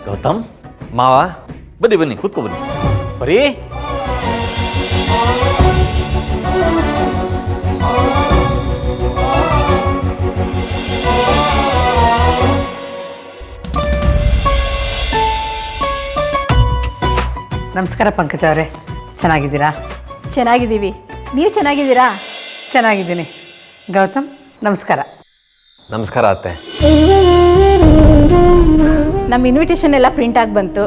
ಗೌತಮ್ ಮಾವ ಬನ್ನಿ ಬನ್ನಿ ಕೂತ್ಕೊ ಬನ್ನಿ ಬರೀ ನಮಸ್ಕಾರ ಪಂಕಜ ಅವರೇ, ಚೆನ್ನಾಗಿದ್ದೀರಾ? ಚೆನ್ನಾಗಿದ್ದೀವಿ, ನೀವು ಚೆನ್ನಾಗಿದ್ದೀರಾ? ಚೆನ್ನಾಗಿದ್ದೀನಿ. ಗೌತಮ್ ನಮಸ್ಕಾರ. ನಮಸ್ಕಾರ ಅತ್ತೆ. ನಮ್ಮ ಇನ್ವಿಟೇಷನ್ ಎಲ್ಲ ಪ್ರಿಂಟ್ ಆಗಿ ಬಂತು,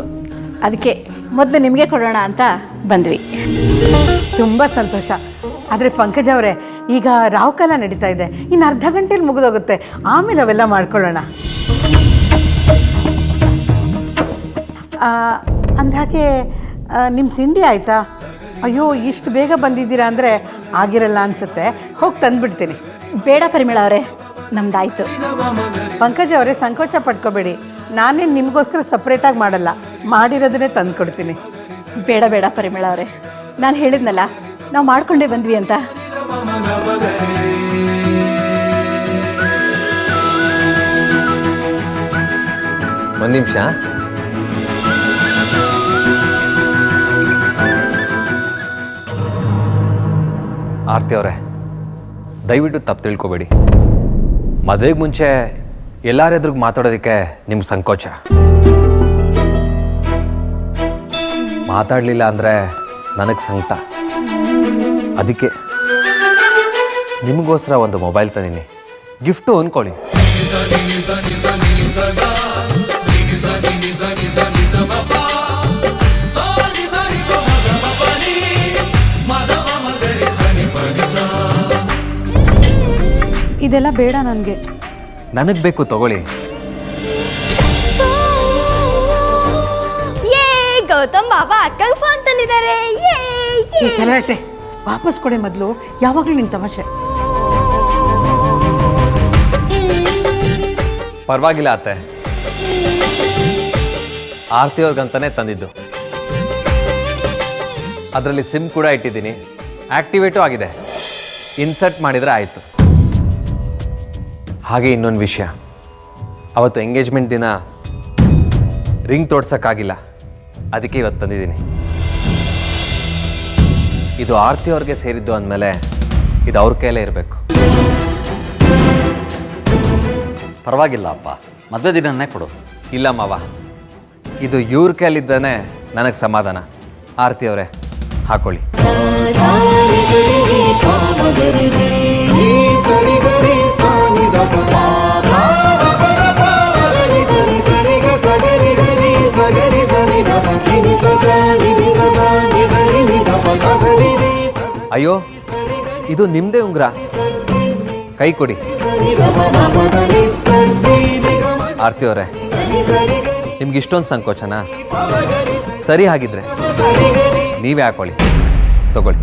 ಅದಕ್ಕೆ ಮೊದಲು ನಿಮಗೆ ಕೊಡೋಣ ಅಂತ ಬಂದ್ವಿ. ತುಂಬ ಸಂತೋಷ. ಆದರೆ ಪಂಕಜ ಅವರೇ, ಈಗ ರಾಹುಕಾಲ ನಡೀತಾ ಇದೆ, ಇನ್ನು ಅರ್ಧ ಗಂಟೆಲಿ ಮುಗಿದೋಗುತ್ತೆ, ಆಮೇಲೆ ಅವೆಲ್ಲ ಮಾಡ್ಕೊಳ್ಳೋಣ. ಅಂದಹಾಗೆ ನಿಮ್ಮ ತಿಂಡಿ ಆಯಿತಾ? ಅಯ್ಯೋ, ಇಷ್ಟು ಬೇಗ ಬಂದಿದ್ದೀರಾ ಅಂದರೆ ಆಗಿರಲ್ಲ ಅನಿಸುತ್ತೆ, ಹೋಗಿ ತಂದುಬಿಡ್ತೀನಿ. ಬೇಡ ಪರಿಮಳ ಅವರೇ, ನಮ್ದಾಯಿತು. ಪಂಕಜ ಅವರೇ, ಸಂಕೋಚ ಪಡ್ಕೋಬೇಡಿ, ನಾನೇನು ನಿಮಗೋಸ್ಕರ ಸಪ್ರೇಟಾಗಿ ಮಾಡಲ್ಲ, ಮಾಡಿರೋದನ್ನೇ ತಂದು ಕೊಡ್ತೀನಿ. ಬೇಡ ಬೇಡ ಪರಿಮಳ ಅವರೇ, ನಾನು ಹೇಳಿದ್ನಲ್ಲ ನಾವು ಮಾಡ್ಕೊಂಡೇ ಬಂದ್ವಿ ಅಂತ. ಒಂದು ನಿಮಿಷ. ಆರ್ತಿ ಅವರೇ, ದಯವಿಟ್ಟು ತಪ್ಪು ತಿಳ್ಕೊಬೇಡಿ. ಮದುವೆಗೆ ಮುಂಚೆ ಎಲ್ಲರ ಎದುರಿಗೆ ಮಾತಾಡೋದಕ್ಕೆ ನಿಮ್ಗೆ ಸಂಕೋಚ. ಮಾತಾಡಲಿಲ್ಲ ಅಂದರೆ ನನಗೆ ಸಂಕಟ. ಅದಕ್ಕೆ ನಿಮಗೋಸ್ಕರ ಒಂದು ಮೊಬೈಲ್ ತಂದೀನಿ, ಗಿಫ್ಟು ಅಂದ್ಕೊಳ್ಳಿ. ಇದೆಲ್ಲ ಬೇಡ ನನಗೆ. ನನಗೆ ಬೇಕು, ತಗೊಳ್ಳಿ. ಗೌತಮ್ ಬಾಬಾ ಅಕ್ಕಂಗೆ ಫೋನ್ ತಂದಿದ್ದಾರೆ. ಈ ಗಲಾಟೆ ವಾಪಸ್ ಕೊಡೆ ಮೊದಲು, ಯಾವಾಗಲೂ ನಿನ್ನ ತಮಾಷೆ. ಪರವಾಗಿಲ್ಲ ಅತ್ತೆ, ಆರ್ತಿ ಅವ್ರಿಗಂತಾನೆ ತಂದಿದ್ದು. ಅದರಲ್ಲಿ ಸಿಮ್ ಕೂಡ ಇಟ್ಟಿದ್ದೀನಿ, ಆಕ್ಟಿವೇಟು ಆಗಿದೆ. ಇನ್ಸರ್ಟ್ ಮಾಡಿದರೆ ಆಯಿತು. ಹಾಗೆ ಇನ್ನೊಂದು ವಿಷಯ, ಅವತ್ತು ಎಂಗೇಜ್ಮೆಂಟ್ ದಿನ ರಿಂಗ್ ತೋಡ್ಸೋಕ್ಕಾಗಿಲ್ಲ, ಅದಕ್ಕೆ ಇವತ್ತು ತಂದಿದ್ದೀನಿ. ಇದು ಆರ್ತಿ ಅವ್ರಿಗೆ ಸೇರಿದ್ದು ಅಂದಮೇಲೆ ಇದು ಅವ್ರ ಕೈಲೇ ಇರಬೇಕು. ಪರವಾಗಿಲ್ಲ ಅಪ್ಪ, ಮದುವೆ ದಿನನೇ ಕೊಡು. ಇಲ್ಲ ಮಾವ, ಇದು ಇವ್ರ ಕೈಲಿದ್ದಾನೆ ನನಗೆ ಸಮಾಧಾನ. ಆರ್ತಿ ಅವರೇ, ಹಾಕೊಳ್ಳಿ. ಅಯ್ಯೋ, ಇದು ನಿಮ್ಮದೇ ಉಂಗುರ, ಕೈ ಕೊಡಿ. ಆರ್ತಿ ಅವರೇ, ನಿಮ್ಗೆ ಇಷ್ಟೊಂದು ಸಂಕೋಚನಾ? ಸರಿ, ಹಾಗಿದ್ರೆ ನೀವೇ ಹಾಕೊಳ್ಳಿ, ತಗೊಳ್ಳಿ.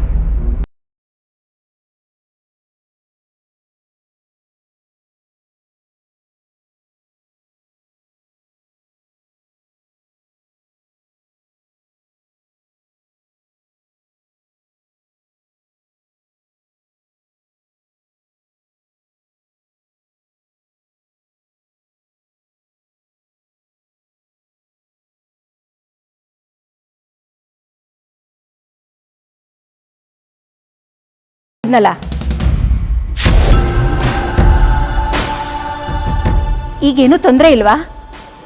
ಈಗೇನು ತೊಂದರೆ ಇಲ್ವಾ?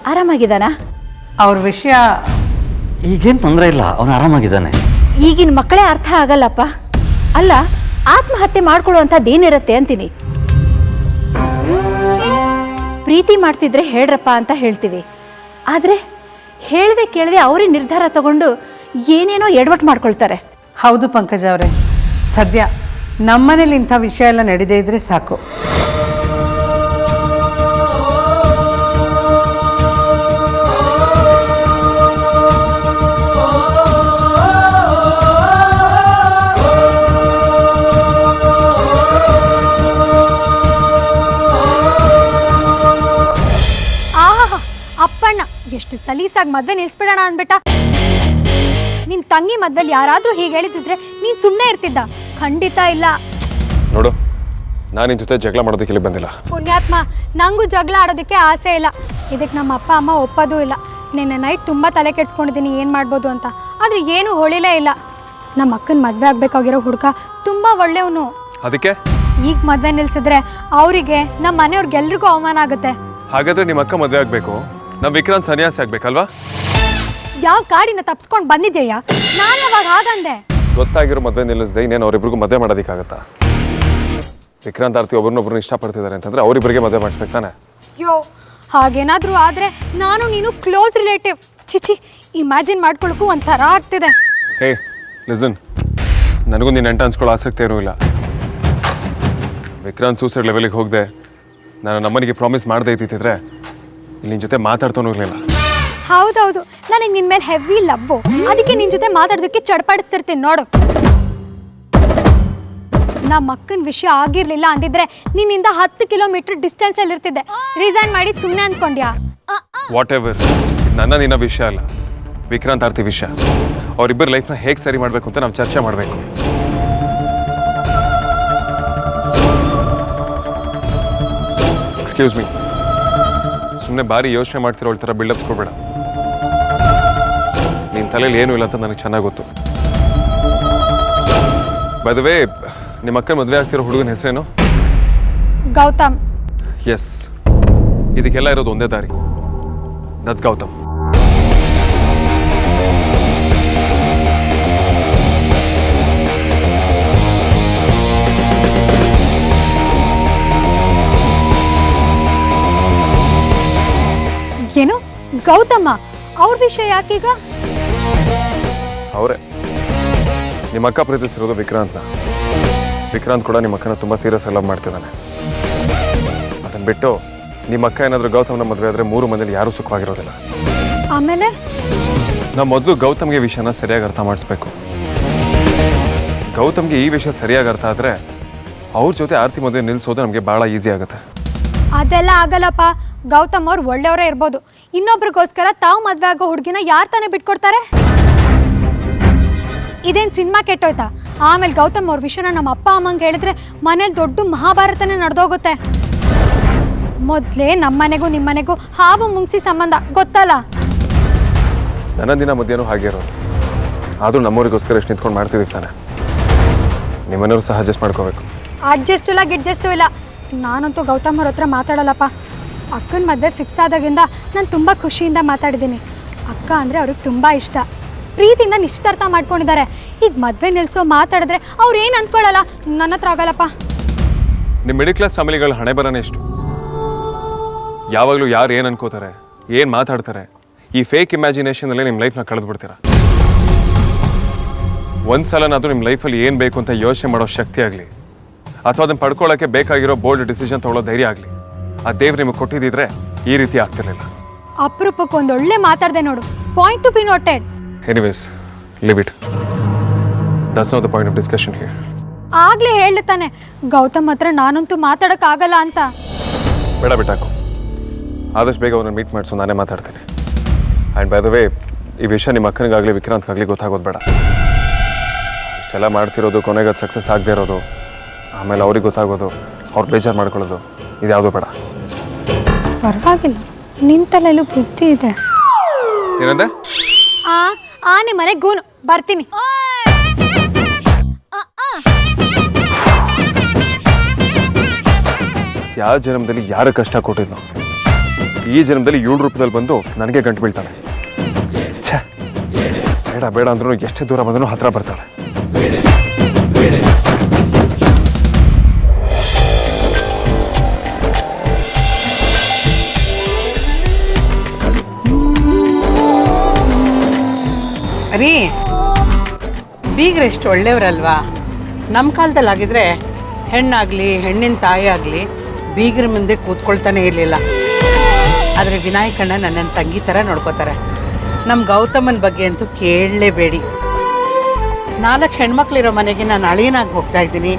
ಆರಾಮಾಗಿದ್ದಾನ? ಅವ್ರ ವಿಷಯ ಈಗೇನು ತೊಂದರೆ ಇಲ್ಲ, ಅವನು ಆರಾಮಾಗಿದ್ದಾನೆ. ಈಗಿನ ಮಕ್ಕಳೇ ಅರ್ಥ ಆಗಲ್ಲಪ್ಪ. ಅಲ್ಲ, ಆತ್ಮಹತ್ಯೆ ಮಾಡ್ಕೊಳ್ಳುವಂಥದ್ದೇನಿರತ್ತೆ ಅಂತೀನಿ. ಪ್ರೀತಿ ಮಾಡ್ತಿದ್ರೆ ಹೇಳ್ರಪ್ಪ ಅಂತ ಹೇಳ್ತೀವಿ, ಆದರೆ ಹೇಳದೆ ಕೇಳದೆ ಅವರೇ ನಿರ್ಧಾರ ತಗೊಂಡು ಏನೇನೋ ಎಡವಟ್ಟು ಮಾಡ್ಕೊಳ್ತಾರೆ. ಹೌದು ಪಂಕಜ ಅವರೇ, ಸದ್ಯ ನಮ್ಮನೇಲಿ ಇಂಥ ವಿಷಯ ಎಲ್ಲ ನಡೆದೇ ಇದ್ರೆ ಸಾಕು. ಅಪ್ಪಣ್ಣ ಎಷ್ಟು ಸಲೀಸಾಗಿ ಮದ್ವೆ ನಿಲ್ಸ್ಬಿಡೋಣ ಅಂದ್ಬಿಟ್ಟ. ನಿನ್ ತಂಗಿ ಮದ್ವೆಲಿ ಯಾರಾದ್ರೂ ಹೀಗೆ ಹೇಳಿದ್ರೆ ನೀನ್ ಸುಮ್ಮನೆ ಇರ್ತಿದ್ದ? ಖಂಡಿತ ಇಲ್ಲ. ನೋಡು, ನಾನು ನಿನ್ನ ಜೊತೆ ಜಗಳ ಮಾಡೋದಕ್ಕೆ ಇಲ್ಲಿ ಬಂದಿಲ್ಲ. ಪುಣ್ಯಾತ್ಮ, ನಂಗೂ ಜಗಳ ಆಡೋದಕ್ಕೆ ಆಸೆ ಇಲ್ಲ. ಇದಕ್ಕೆ ನಮ್ಮ ಅಪ್ಪ ಅಮ್ಮ ಒಪ್ಪೋದೂ ಇಲ್ಲ. ನಿನ್ನೆ ನೈಟ್ ತುಂಬ ತಲೆ ಕೆಡ್ಸ್ಕೊಂಡಿದ್ದೀನಿ ಏನು ಮಾಡ್ಬೋದು ಅಂತ. ಆದರೆ ಏನೂ ಹೊಳಿಲೇ ಇಲ್ಲ. ನಮ್ಮ ಅಕ್ಕನ ಮದುವೆ ಆಗಬೇಕಾಗಿರೋ ಹುಡುಗ ತುಂಬ ಒಳ್ಳೆಯವನು. ಅದಕ್ಕೆ ಈಗ ಮದುವೆ ನಿಲ್ಸಿದ್ರೆ ಅವರಿಗೆ ನಮ್ಮ ಮನೆಯವ್ರಿಗೆಲ್ರಿಗೂ ಅವಮಾನ ಆಗುತ್ತೆ. ಹಾಗಾದ್ರೆ ನಿಮ್ಮ ಅಕ್ಕ ಮದುವೆ ಆಗಬೇಕು, ನಮ್ಮ ವಿಕ್ರಾಂತ್ ಸನ್ಯಾಸಿ ಆಗ್ಬೇಕಲ್ವಾ? ಯಾವ ಕಾಡಿಂದ ತಪ್ಸ್ಕೊಂಡು ಬಂದಿದ್ದೀಯಾ? ನಾನು ಅವಾಗ ಹಾಗಂದೆ. ಗೊತ್ತಾಗಿರೋ ಮದುವೆ ನಿಲ್ಲಿಸದೆ ಇನ್ನೇನು ಅವರಿಬ್ರಿಗೂ ಮದುವೆ ಮಾಡೋದಕ್ಕಾಗತ್ತಾ? ವಿಕ್ರಾಂತ್ ಆರ್ತಿ ಒಬ್ರನ್ನೊಬ್ರನ್ನ ಇಷ್ಟಪಡ್ತಿದ್ದಾರೆ ಅಂತಂದ್ರೆ ಅವರಿಬ್ಬರಿಗೆ ಮದುವೆ ಮಾಡಿಸ್ಬೇಕು ತಾನೆ? ಯೋ, ಹಾಗೇನಾದರೂ ಆದರೆ ನಾನು ನೀನು ಕ್ಲೋಸ್ ರಿಲೇಟಿವ್. ಚಿಚಿ, ಇಮ್ಯಾಜಿನ್ ಮಾಡ್ಕೊಳ್ಳೋಕ್ಕೂ ಒಂಥರ ಆಗ್ತಿದೆ. ಹೇ ಲಿಸನ್, ನನಗೂ ನೀನು ನೆಂಟ ಅನ್ಸ್ಕೊಳ್ಳೋ ಆಸಕ್ತಿ ಏನೂ ಇಲ್ಲ. ವಿಕ್ರಾಂತ್ ಸೂಸೈಡ್ ಲೆವೆಲಿಗೆ ಹೋಗದೆ ನಾನು ನಮ್ಮನಿಗೆ ಪ್ರಾಮಿಸ್ ಮಾಡದೇ ಇದ್ದಿದ್ರೆ ಇಲ್ಲಿ ನಿನ್ನ ಜೊತೆ ಮಾತಾಡ್ತಾನೂ ಇರಲಿಲ್ಲ. ಹೌದೌದು, ನನಗೆ ನಿನ್ನ ಮೇಲೆ ಹೆವಿ ಲವ್ವು. ಅದಕ್ಕೆ ನಿನ್ನ ಜೊತೆ ಮಾತಾಡೋದಕ್ಕೆ ಚಡ್ಪಾಡಿಸ್ತಿರ್ತೀನಿ ನೋಡು. ನಮ್ಮ ಅಕ್ಕನ ವಿಷಯ ಆಗಿರಲಿಲ್ಲ ಅಂದಿದ್ರೆ ನಿನ್ನಿಂದ 10 ಕಿಲೋಮೀಟರ್ ಡಿಸ್ಟೆನ್ಸಲ್ಲಿ ಇರ್ತಿದ್ದೆ. ರಿಸೈನ್ ಮಾಡಿದ್ದು ಸುಮ್ಮನೆ ಅಂದ್ಕೊಂಡ್ಯಾ? ವಾಟ್ ಎವರ್, ನನ್ನ ನಿನ್ನ ವಿಷಯ ಅಲ್ಲ, ವಿಕ್ರಾಂತ್ ಆರ್ತಿ ವಿಷಯ. ಅವರಿಬ್ಬರ ಲೈಫ್ನ ಹೇಗೆ ಸರಿ ಮಾಡಬೇಕು ಅಂತ ನಾವು ಚರ್ಚೆ ಮಾಡಬೇಕು. ಎಕ್ಸ್ಕ್ಯೂಸ್ ಮೀ, ಸುಮ್ಮನೆ ಭಾರಿ ಯೋಚನೆ ಮಾಡ್ತಿರೋ ಥರ ಬಿಲ್ಡಪ್ಸ್ ಕೊಡಬೇಡ. ನಿನ್ನ ತಲೆಯಲ್ಲಿ ಏನೂ ಇಲ್ಲ ಅಂತ ನನಗೆ ಚೆನ್ನಾಗಿ ಗೊತ್ತು. ಬೈ ದ ವೇ, ನಿಮ್ಮ ಅಕ್ಕನ ಮದುವೆ ಆಗ್ತಿರೋ ಹುಡುಗನ ಹೆಸರೇನು? ಗೌತಮ್. ಎಸ್, ಇದಕ್ಕೆಲ್ಲ ಇರೋದು ಒಂದೇ ದಾರಿ. ದಟ್ಸ್ ಗೌತಮ್. ಏನು ಗೌತಮ್ಮ? ಅವ್ರ ವಿಷಯ ಯಾಕೀಗ? ಅವರೇ, ನಿಮ್ಮ ಅಕ್ಕ ಪ್ರೀತಿಸಿರೋದು ವಿಕ್ರಾಂತ್ನ. ವಿಕ್ರಾಂತ್ ಕೂಡ ನಿಮ್ಮ ಅಕ್ಕನ ತುಂಬ ಸೀರಿಯಸ್ ಲವ್ ಮಾಡ್ತಿದ್ದಾನೆ. ಅದನ್ನು ಬಿಟ್ಟು ನಿಮ್ಮ ಅಕ್ಕ ಏನಾದರೂ ಗೌತಮ್ನ ಮದುವೆ ಆದರೆ 3 ಮಂದಿಲಿ ಯಾರೂ ಸುಖವಾಗಿರೋದಿಲ್ಲ. ಆಮೇಲೆ ನಾವು ಮೊದಲು ಗೌತಮ್ಗೆ ವಿಷಯನ ಸರಿಯಾಗಿ ಅರ್ಥ ಮಾಡಿಸ್ಬೇಕು. ಗೌತಮ್ಗೆ ಈ ವಿಷಯ ಸರಿಯಾಗಿ ಅರ್ಥ ಆದರೆ ಅವ್ರ ಜೊತೆ ಆರ್ತಿ ಮದುವೆ ನಿಲ್ಲಿಸೋದು ನಮಗೆ ಭಾಳ ಈಸಿ ಆಗುತ್ತೆ. ಅದೆಲ್ಲ ಆಗಲ್ಲಪ್ಪ. ಗೌತಮ್ ಅವ್ರು ಒಳ್ಳೆಯವರೇ ಇರ್ಬೋದು, ಇನ್ನೊಬ್ರಿಗೋಸ್ಕರ ತಾವು ಮದುವೆ ಆಗೋ ಹುಡುಗಿನ ಯಾರು ತಾನೇ ಬಿಟ್ಕೊಡ್ತಾರೆ? ಇದೇನು ಸಿನಿಮಾ ಕೆಟ್ಟೋಯ್ತಾ? ಆಮೇಲೆ ಗೌತಮ್ ಅವ್ರ ವಿಷಯನ ನಮ್ಮ ಅಪ್ಪ ಅಮ್ಮಂಗೆ ಹೇಳಿದ್ರೆ ಮನೇಲಿ ದೊಡ್ಡ ಮಹಾಭಾರತನೇ ನಡೆದೋಗುತ್ತೆ. ಮೊದಲೇ ನಮ್ಮನೆಗೂ ನಿಮ್ಮನೆಗೂ ಹಾವು ಮುಂಗ್ಸಿ ಸಂಬಂಧ, ಗೊತ್ತಲ್ಲ? ನನ್ನ ದಿನ ಮಧ್ಯಾಹ್ನ ಹಾಗೆ ಇರೋದು. ಆದರೂ ನಮ್ಮವ್ರಿಗೋಸ್ಕರ ಎಷ್ಟು ನಿಂತ್ಕೊಂಡು ಮಾಡ್ತಿದ್ದೀವಿ ತಾನೆ. ನಿಮ್ಮನೆಯವರು ಸಹ ಅಡ್ಜಸ್ಟ್ ಮಾಡ್ಕೋಬೇಕು. ಅಡ್ಜಸ್ಟು ಇಲ್ಲ ಗಿಡ್ಜಸ್ಟು ಇಲ್ಲ. ನಾನಂತೂ ಗೌತಮ್ ಅವ್ರ ಹತ್ರ ಮಾತಾಡಲ್ಲಪ್ಪ. ಅಕ್ಕನ ಮದುವೆ ಫಿಕ್ಸ್ ಆದಾಗಿಂದ ನಾನು ತುಂಬ ಖುಷಿಯಿಂದ ಮಾತಾಡಿದ್ದೀನಿ. ಅಕ್ಕ ಅಂದರೆ ಅವ್ರಿಗೆ ತುಂಬ ಇಷ್ಟ, ಪ್ರೀತಿಯಿಂದ ನಿಶ್ಚಿತಾರ್ಥ ಮಾಡ್ಕೊಂಡಿದ್ದಾರೆ. ಈಗ ಮದುವೆ ನಿಲ್ಲಿಸೋ ಮಾತಾಡಿದ್ರೆ ಅವ್ರು ಏನು ಅಂದ್ಕೊಳ್ಳಲ್ಲ. ನನ್ನ ಹತ್ರ ಆಗಲ್ಲಪ್ಪ. ನಿಮ್ಮ ಮಿಡಿಲ್ ಕ್ಲಾಸ್ ಫ್ಯಾಮಿಲಿಗಳ ಹಣೆ ಬರನೇ ಎಷ್ಟು. ಯಾವಾಗಲೂ ಯಾರು ಏನು ಅನ್ಕೋತಾರೆ, ಏನು ಮಾತಾಡ್ತಾರೆ, ಈ ಫೇಕ್ ಇಮ್ಯಾಜಿನೇಷನಲ್ಲೇ ನಿಮ್ಮ ಲೈಫ್ನ ಕಳೆದು ಬಿಡ್ತೀರಾ. ಒಂದು ಸಲನಾದರೂ ನಿಮ್ಮ ಲೈಫಲ್ಲಿ ಏನು ಬೇಕು ಅಂತ ಯೋಚನೆ ಮಾಡೋ ಶಕ್ತಿ ಆಗಲಿ, ಅಥವಾ ಅದನ್ನು ಪಡ್ಕೊಳ್ಳೋಕ್ಕೆ ಬೇಕಾಗಿರೋ ಬೋಲ್ಡ್ ಡಿಸಿಷನ್ ತೊಗೊಳ್ಳೋ ಧೈರ್ಯ ಆಗಲಿ, ಆ ದೇವ್ರು ನಿಮಗೆ ಕೊಟ್ಟಿದ್ದಿದ್ರೆ ಈ ರೀತಿ ಆಗ್ತಿರ್ಲಿಲ್ಲ. ಅಪರೂಪಕ್ಕೆ ಒಂದೊಳ್ಳೆ ಮಾತಾಡಿದೆ ನೋಡು. Point to be noted. Anyways, leave it. That's not the point of discussion here. ಆಗಲೇ ಹೇಳ್ತಾನೆ ಗೌತಮ್ ಹತ್ರ ನಾನಂತೂ ಮಾತಾಡೋಕ್ಕಾಗಲ್ಲ ಅಂತ. ಬೇಡ ಬಿಟ್ಟಾಕು. ಆದಷ್ಟು ಬೇಗ ಅವ್ರನ್ನ ಮೀಟ್ ಮಾಡಿಸು, ನಾನೇ ಮಾತಾಡ್ತೀನಿ. ಆ್ಯಂಡ್ ಬೈ ದ ವೇ, ಈ ವಿಷಯ ನಿಮ್ಮ ಅಕ್ಕನಿಗಾಗಲಿ ವಿಕ್ರಾಂತ್ಗಾಗಲಿ ಗೊತ್ತಾಗೋದು ಬೇಡ. ಇಷ್ಟೆಲ್ಲ ಮಾಡ್ತಿರೋದು ಕೊನೆಗೆ ಅದು ಸಕ್ಸಸ್ ಆಗದೆ ಇರೋದು, ಆಮೇಲೆ ಅವ್ರಿಗೆ ಗೊತ್ತಾಗೋದು, ಅವ್ರು ಬೇಜಾರು ಮಾಡ್ಕೊಳ್ಳೋದು, ಇದ್ಯಾವುದೂ ಬೇಡ. ಪರವಾಗಿಲ್ಲ, ನಿನ್ನ ತಲೆಯಲ್ಲೂ ಬುದ್ಧಿ ಇದೆ. ಏನಂದೆ? ಆನೆ ಮನೆ ಗೂನು, ಬರ್ತೀನಿ. ಯಾವ ಜನ್ಮದಲ್ಲಿ ಯಾರು ಕಷ್ಟ ಕೊಟ್ಟಿದ್ನೋ ಈ ಜನ್ಮದಲ್ಲಿ 7 ರೂಪದಲ್ಲಿ ಬಂದು ನನಗೆ ಗಂಟು ಬೀಳ್ತಾಳೆ. ಛೇ, ಬೇಡ ಬೇಡ ಅಂದ್ರೂ ಎಷ್ಟೇ ದೂರ ಬಂದ್ರೂ ಹತ್ರ ಬರ್ತಾಳೆ. ರೀ, ಬೀಗ್ರೆ ಎಷ್ಟು ಒಳ್ಳೆಯವರಲ್ವಾ? ನಮ್ಮ ಕಾಲದಲ್ಲಿ ಆಗಿದ್ರೆ ಹೆಣ್ಣಾಗಲಿ ಹೆಣ್ಣಿನ ತಾಯಿ ಆಗಲಿ ಬೀಗ್ರ ಮುಂದೆ ಕೂತ್ಕೊಳ್ತಾನೆ ಇರಲಿಲ್ಲ. ಆದರೆ ವಿನಾಯಕಣ್ಣ ನನ್ನನ್ನು ತಂಗಿ ಥರ ನೋಡ್ಕೋತಾರೆ. ನಮ್ಮ ಗೌತಮನ ಬಗ್ಗೆ ಅಂತೂ ಕೇಳಲೇಬೇಡಿ. 4 ಹೆಣ್ಮಕ್ಳಿರೋ ಮನೆಗೆ ನಾನು ಅಳಿಯನಾಗಿ ಹೋಗ್ತಾ ಇದ್ದೀನಿ.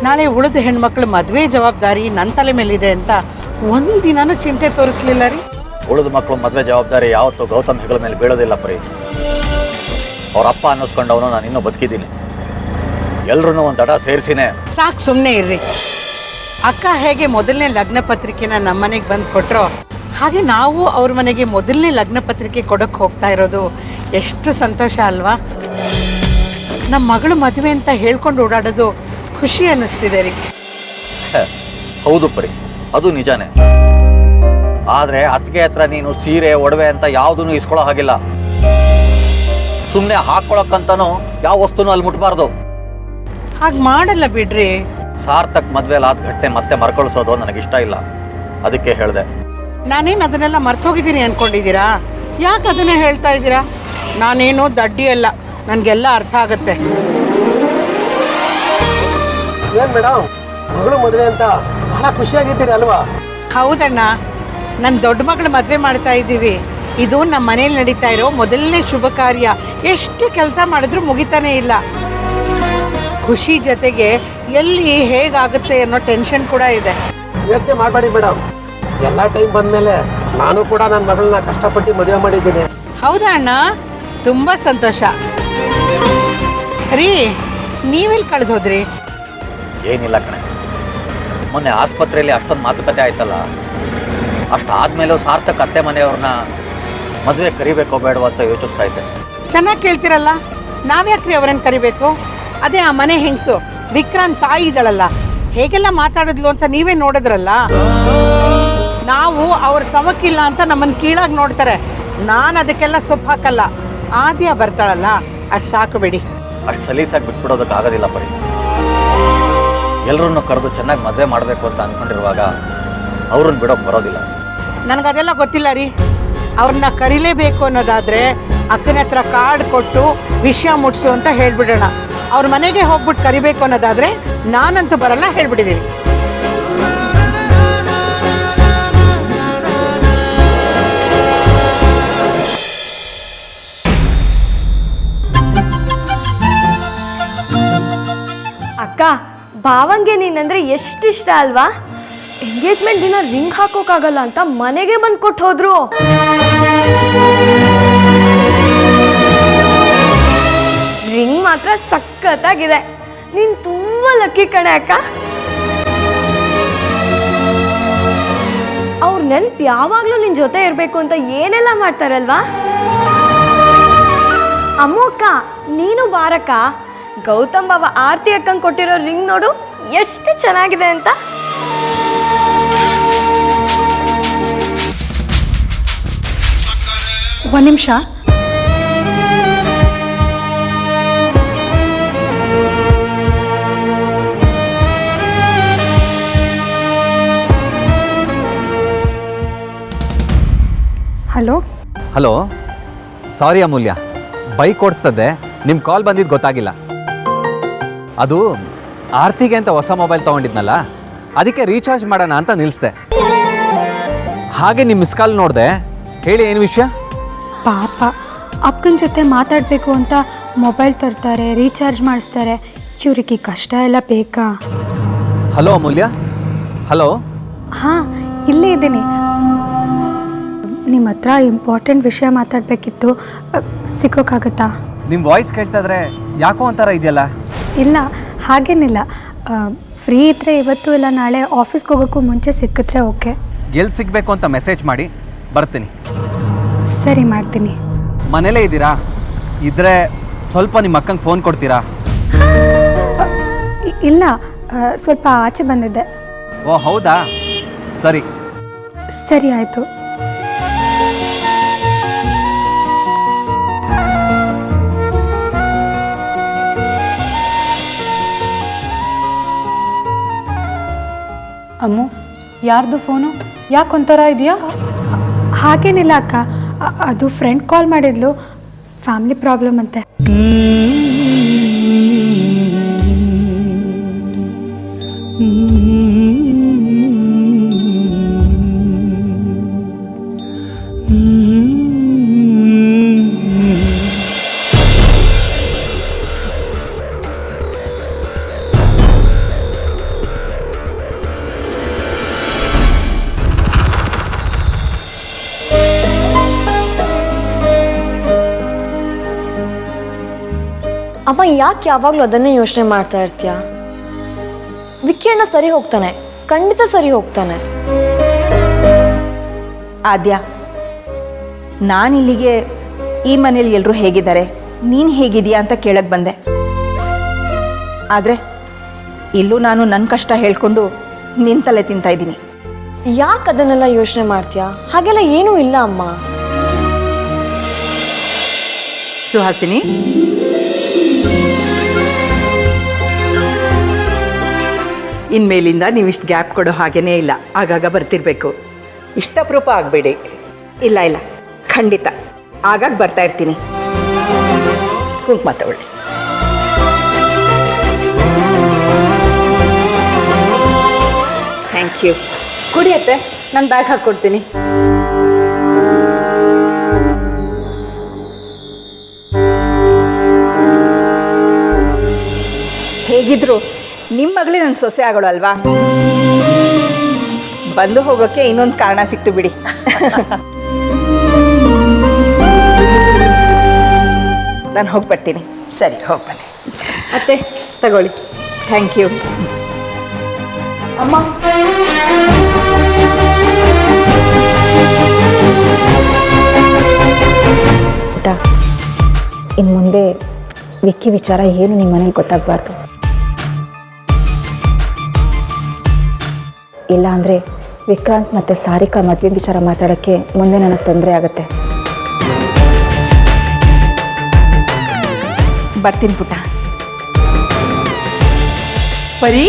ನಾಳೆ ಉಳಿದ ಹೆಣ್ಮಕ್ಳು ಮದುವೆ ಜವಾಬ್ದಾರಿ ನನ್ನ ತಲೆ ಮೇಲಿದೆ ಅಂತ ಒಂದು ದಿನಾನೂ ಚಿಂತೆ ತೋರಿಸ್ಲಿಲ್ಲ ರೀ. ಉಳಿದ ಮಕ್ಕಳು ಮದುವೆ ಜವಾಬ್ದಾರಿ ಯಾವತ್ತೂ ಗೌತಮ್ ಹೆಗಲ ಮೇಲೆ ಬೀಳೋದಿಲ್ಲ ಪ್ರೀ. ಅವ್ರ ಅಪ್ಪ ಅನ್ನಿಸ್ಕೊಂಡವನು ನಾನು ಇನ್ನೂ ಬದುಕಿದ್ದೀನಿ. ಎಲ್ರೂ ಒಂದು ದಡ ಸೇರಿಸಿನೇ. ಸಾಕು, ಸುಮ್ಮನೆ ಇರ್ರಿ. ಅಕ್ಕ ಹೇಗೆ ಮೊದಲನೇ ಲಗ್ನ ಪತ್ರಿಕೆನ ನಮ್ಮನೆಗೆ ಬಂದು ಕೊಟ್ಟರೋ ಹಾಗೆ ನಾವು ಅವ್ರ ಮನೆಗೆ ಮೊದಲನೇ ಲಗ್ನ ಪತ್ರಿಕೆ ಕೊಡೋಕ್ಕೆ ಹೋಗ್ತಾ ಇರೋದು ಎಷ್ಟು ಸಂತೋಷ ಅಲ್ವಾ. ನಮ್ಮ ಮಗಳು ಮದುವೆ ಅಂತ ಹೇಳ್ಕೊಂಡು ಓಡಾಡೋದು ಖುಷಿ ಅನ್ನಿಸ್ತಿದೆ ರೀ. ಹೌದು ಪರಿ, ಅದು ನಿಜಾನೇ. ಆದರೆ ಅತ್ತಿಗೆ ಹತ್ರ ನೀನು ಸೀರೆ ಒಡವೆ ಅಂತ ಯಾವುದೂ ಇಸ್ಕೊಳ್ಳೋ ಹಾಗಿಲ್ಲ. ಸುಮ್ಮನೆ ಹಾಕ್ಕೊಳಕ್ಕಂತನೂ ಯಾವ ವಸ್ತುನೂ ಅಲ್ಲಿ ಮುಟ್ಬಾರ್ದು. ಹಾಗೆ ಮಾಡಲ್ಲ ಬಿಡ್ರಿ. ಸಾರ್ಥಕ್ ಮದ್ವೆಲಾದ ಘಟನೆ ಮತ್ತೆ ಮರ್ಕಳಿಸೋದು ನನಗಿಷ್ಟ ಇಲ್ಲ. ಅದಕ್ಕೆ ಹೇಳಿದೆ. ನಾನೇನು ಅದನ್ನೆಲ್ಲ ಮರ್ತೋಗಿದ್ದೀನಿ ಅಂದ್ಕೊಂಡಿದ್ದೀರಾ? ಯಾಕೆ ಅದನ್ನೇ ಹೇಳ್ತಾ ಇದ್ದೀರಾ? ನಾನೇನು ದಡ್ಡಿ ಅಲ್ಲ, ನನಗೆಲ್ಲ ಅರ್ಥ ಆಗುತ್ತೆ. ಏನು ಮೇಡಮ್, ಮಗಳು ಮದುವೆ ಅಂತ ಬಹಳ ಖುಷಿಯಾಗಿದ್ದೀರಿ ಅಲ್ವಾ? ಹೌದಣ್ಣ, ನನ್ನ ದೊಡ್ಡ ಮಗಳ ಮದುವೆ ಮಾಡ್ತಾ ಇದ್ದೀವಿ. ಇದು ನಮ್ಮ ಮನೇಲಿ ನಡೀತಾ ಇರೋ ಮೊದಲನೇ ಶುಭ ಕಾರ್ಯ. ಎಷ್ಟು ಕೆಲಸ ಮಾಡಿದ್ರೂ ಮುಗಿತಾನೇ ಇಲ್ಲ. ಖುಷಿ ಜೊತೆಗೆ ಎಲ್ಲಿ ಹೇಗಾಗುತ್ತೆ ಅನ್ನೋ ಟೆನ್ಷನ್ ಕೂಡ ಇದೆ. ಯೋಚನೆ ಮಾಡಬೇಡಿ ಮೇಡಮ್, ಎಲ್ಲ ಟೈಮ್ ಬಂದಮೇಲೆ ನಾನು ಕೂಡ ನನ್ನ ಮಗಳನ್ನ ಕಷ್ಟಪಟ್ಟು ಮದುವೆ ಮಾಡಿದ್ದೀನಿ. ಹೌದಾ ಅಣ್ಣ? ತುಂಬ ಸಂತೋಷ ರೀ. ನೀವೆಲ್ಲಿ ಕಳೆದು ಹೋದ್ರಿ? ಏನಿಲ್ಲ ಕಣೆ, ಮೊನ್ನೆ ಆಸ್ಪತ್ರೆಯಲ್ಲಿ ಅಷ್ಟೊಂದು ಮಾತುಕತೆ ಆಯ್ತಲ್ಲ, ಅಷ್ಟಾದ್ಮೇಲೂ ಸಾರ್ಥಕ್ ಅತ್ತೆ ಮನೆಯವ್ರನ್ನ ಮದುವೆ ಕರಿಬೇಕೋ ಬೇಡವೋ ಅಂತ ಯೋಚಿಸ್ತಾ ಇದ್ದೆ. ಚೆನ್ನಾಗಿ ಕೇಳ್ತಿರಲ್ಲ. ನಾವ್ಯಾಕ್ರಿ ಅವ್ರನ್ನ ಕರಿಬೇಕು? ಅದೇ ಆ ಮನೆ ಹೆಂಗಸು ವಿಕ್ರಾಂತ್ ತಾಯಿ ಇದ್ದಾಳಲ್ಲ, ಹೇಗೆಲ್ಲ ಮಾತಾಡಿದ್ಲು ಅಂತ ನೀವೇ ನೋಡಿದ್ರಲ್ಲ. ನಾವು ಅವ್ರ ಸಮಕ್ಕಿಲ್ಲ ಅಂತ ನಮ್ಮನ್ನು ಕೀಳಾಗಿ ನೋಡ್ತಾರೆ. ನಾನು ಅದಕ್ಕೆಲ್ಲ ಸೊಪ್ಪು ಹಾಕಲ್ಲ. ಆದ್ಯ ಬರ್ತಾಳಲ್ಲ, ಅಷ್ಟು ಸಾಕು ಬಿಡಿ. ಅಷ್ಟು ಸಲೀಸಾಗಿ ಬಿಟ್ಬಿಡೋದಕ್ಕೆ ಆಗೋದಿಲ್ಲ ಪರಿ. ಎಲ್ಲರನ್ನು ಕರೆದು ಚೆನ್ನಾಗಿ ಮದುವೆ ಮಾಡಬೇಕು ಅಂತ ಅಂದ್ಕೊಂಡಿರುವಾಗ ಅವ್ರನ್ನ ಬಿಡೋಕೆ ಬರೋದಿಲ್ಲ. ನನಗದೆಲ್ಲ ಗೊತ್ತಿಲ್ಲ ರೀ. ಅವ್ರನ್ನ ಕರಿಲೇಬೇಕು ಅನ್ನೋದಾದರೆ ಅಕ್ಕನ ಹತ್ರ ಕಾರ್ಡ್ ಕೊಟ್ಟು ವಿಷಯ ಮುಟ್ಸು ಅಂತ ಹೇಳ್ಬಿಡೋಣ. ಅವ್ರ ಮನೆಗೆ ಹೋಗ್ಬಿಟ್ಟು ಕರಿಬೇಕು ಅನ್ನೋದಾದರೆ ನಾನಂತೂ ಬರಲ್ಲ, ಹೇಳ್ಬಿಟ್ಟಿದ್ದೀನಿ. ಅಕ್ಕ, ಭಾವಂಗೆ ನೀನಂದ್ರೆ ಎಷ್ಟು ಇಷ್ಟ ಅಲ್ವಾ? ಎಂಗೇಜ್ಮೆಂಟ್ ದಿನ ರಿಂಗ್ ಹಾಕೋಕ್ಕಾಗಲ್ಲ ಅಂತ ಮನೆಗೆ ಬಂದು ಕೊಟ್ಟು ಹೋದ್ರು. ರಿಂಗ್ ಮಾತ್ರ ಸಖತ್ತಾಗಿದೆ. ನೀನ್ ತುಂಬಾ ಲಕ್ಕಿ ಕಣೆ ಅಕ್ಕ. ಅವ್ರ ನೆನ್ಪು ಯಾವಾಗ್ಲೂ ನಿನ್ ಜೊತೆ ಇರ್ಬೇಕು ಅಂತ ಏನೆಲ್ಲ ಮಾಡ್ತಾರಲ್ವಾ? ಅಮ್ಮು ಅಕ್ಕ, ನೀನು ಬಾರಕ್ಕ. ಗೌತಮ್ ಬಾಬಾ ಆರ್ತಿ ಅಕ್ಕಂಗೆ ಕೊಟ್ಟಿರೋ ರಿಂಗ್ ನೋಡು, ಎಷ್ಟು ಚೆನ್ನಾಗಿದೆ ಅಂತ. ಒಂದು ನಿಮಿಷ. ಹಲೋ ಹಲೋ, ಸಾರಿ ಅಮೂಲ್ಯ, ಬೈಕ್ ಓಡಿಸ್ತದೆ. ನಿಮ್ಮ ಕಾಲ್ ಬಂದಿದ್ದು ಗೊತ್ತಾಗಿಲ್ಲ. ಅದು ಆರ್ತಿಗೆ ಅಂತ ಹೊಸ ಮೊಬೈಲ್ ತೊಗೊಂಡಿದ್ನಲ್ಲ, ಅದಕ್ಕೆ ರೀಚಾರ್ಜ್ ಮಾಡೋಣ ಅಂತ ನಿಲ್ಲಿಸ್ದೆ. ಹಾಗೆ ನಿಮ್ಮ ಮಿಸ್ ಕಾಲ್ ನೋಡಿದೆ. ಹೇಳಿ, ಏನು ವಿಷಯ? ಪಾಪ ಅಕ್ಕನ ಜೊತೆ ಮಾತಾಡಬೇಕು ಅಂತ ಮೊಬೈಲ್ ತರ್ತಾರೆ, ರೀಚಾರ್ಜ್ ಮಾಡಿಸ್ತಾರೆ. ಇವ್ರಿಗೆ ಕಷ್ಟ ಎಲ್ಲ ಬೇಕಾ? ಹಲೋ ಅಮೂಲ್ಯ. ಹಲೋ. ಹಾಂ, ಇಲ್ಲೇ ಇದ್ದೀನಿ. ನಿಮ್ಮ ಹತ್ರ ಇಂಪಾರ್ಟೆಂಟ್ ವಿಷಯ ಮಾತಾಡಬೇಕಿತ್ತು. ಸಿಕ್ಕೋಕ್ಕಾಗತ್ತಾ? ನಿಮ್ಮ ವಾಯ್ಸ್ ಕೇಳ್ತಾ ಇದ್ರೆ ಯಾಕೋ ಒಂಥರ ಇದೆಯಲ್ಲ. ಇಲ್ಲ, ಹಾಗೇನಿಲ್ಲ. ಫ್ರೀ ಇದ್ದರೆ ಇವತ್ತು ಇಲ್ಲ ನಾಳೆ ಆಫೀಸ್ಗೆ ಹೋಗೋಕ್ಕೂ ಮುಂಚೆ ಸಿಕ್ಕಿದ್ರೆ ಓಕೆ. ಎಲ್ಲಿ ಸಿಗಬೇಕು ಅಂತ ಮೆಸೇಜ್ ಮಾಡಿ, ಬರ್ತೀನಿ. ಸರಿ, ಮಾಡ್ತೀನಿ. ಮನೇಲೇ ಇದ್ದೀರಾ? ಇದ್ರೆ ಸ್ವಲ್ಪ ನಿಮ್ಮ ಅಕ್ಕಂಗೆ ಫೋನ್ ಕೊಡ್ತೀರಾ? ಇಲ್ಲ, ಸ್ವಲ್ಪ ಆಚೆ ಬಂದಿದ್ದೆ. ಓ ಹೌದಾ, ಸರಿ. ಸರಿ, ಆಯಿತು. ಅಮ್ಮು, ಯಾರ್ದು ಫೋನು? ಯಾಕೊಂಥರ ಇದೆಯಾ? ಹಾಗೇನಿಲ್ಲ ಅಕ್ಕ, ಅದು ಫ್ರೆಂಡ್ ಕಾಲ್ ಮಾಡಿದ್ಲು. ಫ್ಯಾಮಿಲಿ ಪ್ರಾಬ್ಲಮ್ ಅಂತೆ. ಅಮ್ಮ, ಯಾಕೆ ಯಾವಾಗಲೂ ಅದನ್ನೇ ಯೋಚನೆ ಮಾಡ್ತಾ ಇರ್ತೀಯ? ವಿಕ್ಕಿ ಅಣ್ಣ ಸರಿ ಹೋಗ್ತಾನೆ, ಖಂಡಿತ ಸರಿ ಹೋಗ್ತಾನೆ. ಆದ್ಯ, ನಾನಿಲ್ಲಿಗೆ ಈ ಮನೇಲಿ ಎಲ್ಲರೂ ಹೇಗಿದ್ದಾರೆ, ನೀನು ಹೇಗಿದೆಯಾ ಅಂತ ಕೇಳಕ್ಕೆ ಬಂದೆ. ಆದರೆ ಇಲ್ಲೂ ನಾನು ನನ್ನ ಕಷ್ಟ ಹೇಳ್ಕೊಂಡು ನಿನ್ನ ತಲೆ ತಿಂತಾ ಇದ್ದೀನಿ. ಯಾಕೆ ಅದನ್ನೆಲ್ಲ ಯೋಚನೆ ಮಾಡ್ತೀಯಾ? ಹಾಗೆಲ್ಲ ಏನೂ ಇಲ್ಲ ಅಮ್ಮ. ಸುಹಾಸಿನಿ, ಇನ್ಮೇಲಿಂದ ನೀವಿಷ್ಟು ಗ್ಯಾಪ್ ಕೊಡೋ ಹಾಗೇನೇ ಇಲ್ಲ, ಆಗಾಗ ಬರ್ತಿರ್ಬೇಕು. ಇಷ್ಟಪ್ರೂಪ ಆಗಬೇಡಿ. ಇಲ್ಲ ಇಲ್ಲ, ಖಂಡಿತ ಆಗಾಗ ಬರ್ತಾ ಇರ್ತೀನಿ. ಕುಂಕುಮ ತಗೊಳ್ಳಿ. Thank you. ಕುಡಿಯತ್ತೆ, ನಾನು ಬ್ಯಾಗ್ ಹಾಕ್ಕೊಡ್ತೀನಿ. ಹೇಗಿದ್ರು ನಿಮ್ಮ ಮಗಳೇ ನನ್ನ ಸೊಸೆ ಆಗೋಳು ಅಲ್ವಾ? ಬಂದು ಹೋಗೋಕ್ಕೆ ಇನ್ನೊಂದು ಕಾರಣ ಸಿಕ್ತು ಬಿಡಿ. ನಾನು ಹೋಗ್ಬರ್ತೀನಿ. ಸರಿ, ಹೋಗ್ಬನ್ನಿ. ಮತ್ತೆ ತಗೊಳ್ಳಿ. Thank you. ಅಮ್ಮ, ಪುಟ, ಇನ್ನು ಮುಂದೆ ವಿಕ್ಕಿ ವಿಚಾರ ಏನು ನಿಮ್ಮ ಮನೇಲಿ ಗೊತ್ತಾಗಬಾರ್ದು. ಇಲ್ಲ ಅಂದರೆ ವಿಕ್ರಾಂತ್ ಮತ್ತು ಸಾರಿಕಾ ಮದುವೆ ವಿಚಾರ ಮಾತಾಡೋಕ್ಕೆ ಮುಂದೆ ನನಗೆ ತೊಂದರೆ ಆಗುತ್ತೆ. ಬರ್ತೀನಿ ಪುಟ. ಪರಿ